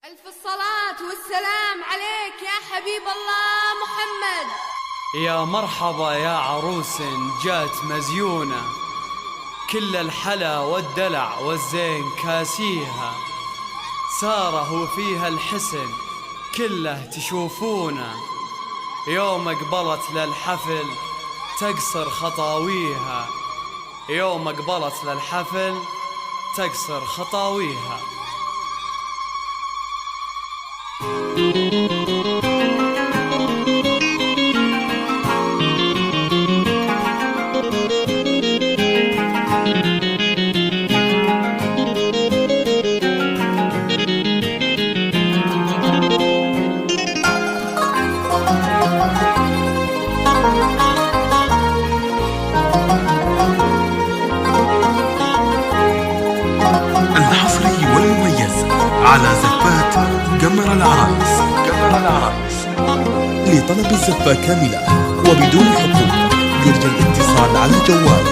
ألف الصلاة والسلام عليك يا حبيب الله محمد. يا مرحبا يا عروس جات مزيونة، كل الحلا والدلع والزين كاسيها، ساره فيها الحسن كله تشوفونه، يوم اقبلت للحفل تقصر خطاويها، يوم اقبلت للحفل تقصر خطاويها. الحصري والمميز على زفات قمر العرايس. لطلب الزفة كاملة وبدون حقوق يرجى الاتصال على جوال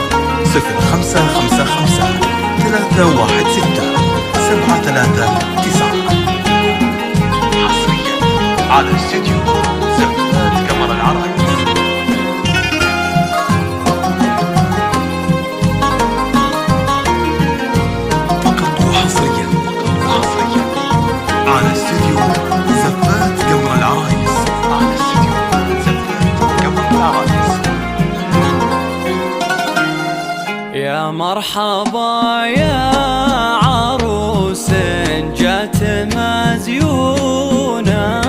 0555 316 739 حصريا على استديو زفات قمر العرايس. على استديو زفات قمر العرايس. يا مرحبا يا عروس جات مزيونة،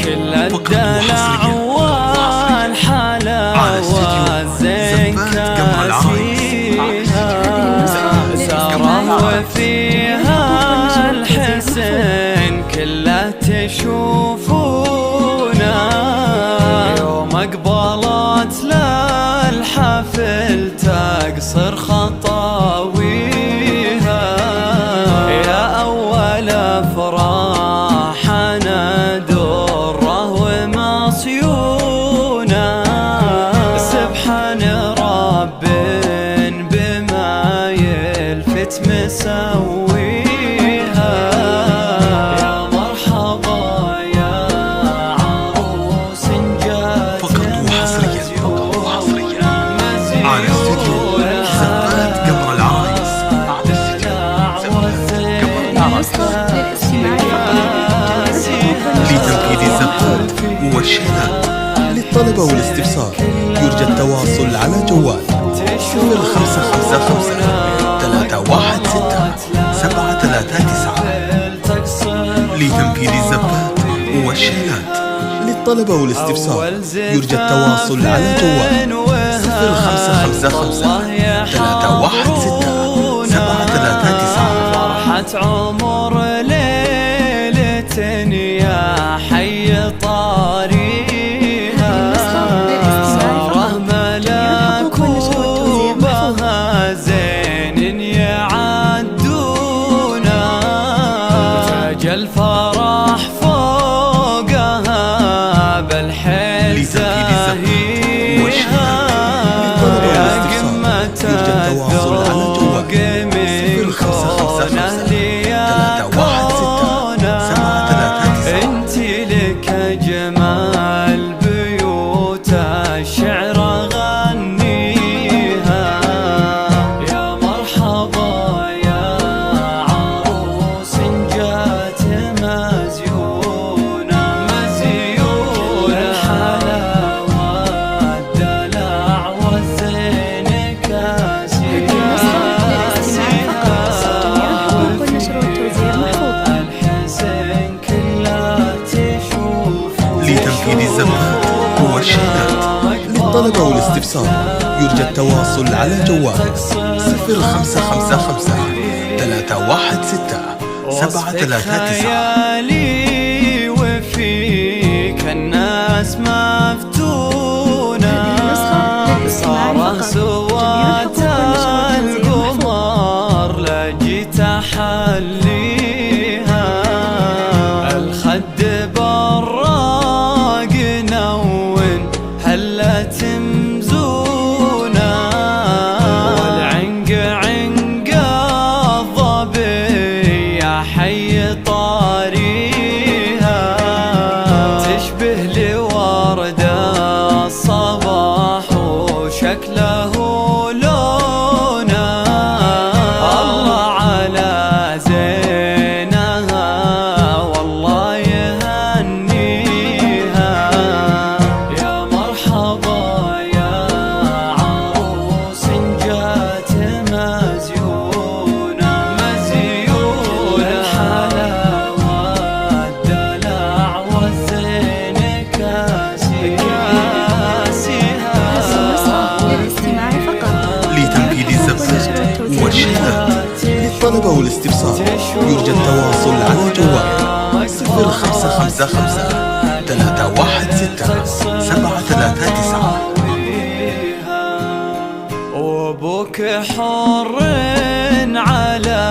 كل الدلع والحلاوة الزين كاسيها، ساره فيها الحسن كله تشوفونه، يوم اقبلت للحفل تقصر خطاويها، يا أول أفراحنا دره ومصيونه، سبحان رب بما يلفت مسويها. يا مرحبا يا عروس جات وحصريا على استديو زفات قمر العرايس. لتنفيذ الزفات والشيلات للطلبة والاستفسار يرجى التواصل على جوال 0555 316 739. لتنفيذ الزفات والشيلات للطلبة والاستفسار يرجى التواصل على جوال 0555 316 739. فرحة عمر ليلة يا حي طاريها، ساره ملاك وبها زين يعدونا، تاج الفرح فوقها بالحيل زاهيها، يا قمة الذوق من كون أهلي يقونا، انتي لك جمال بيوت الشعر غنيها. يا مرحبا يا عروس جات مزيونة، الحلاوة الدلع والزين كاسيها، الحسن كله تشوفه. لتنفيذ الزفات والشيلات للطلبة والاستفسار يرجى التواصل على جوال 0555 316 739. خيالي وفيك الناس مفتونة، صاره سوات القمر لجيت احليها، الخد براق نون هلت مزونة، والعنق عنق الظبي يا حي حي طاريها تشبه لي ورد الصباح وشكله لونه الله على زينها والله يهنيها يا مرحبا يا عروس جات مزيونة الحلاوة الدلع والزين كاسيها للاستماع فقط. لتنفيذ الزبط والشهادات للطلبة والاستفسار يرجى التواصل على جوال 0555 316 739. وابوك حر على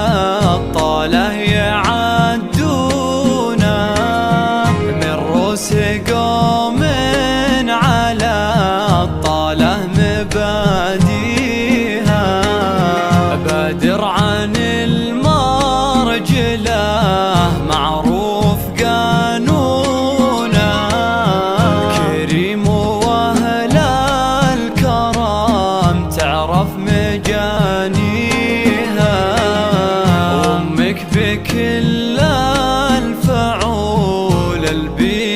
الطاله يعدونا من روس قوم على الطاله مباديها بادر عن المرجله معروف قانونا كريم واهل الكرم تعرف مجانيها امك بكل الفعول البي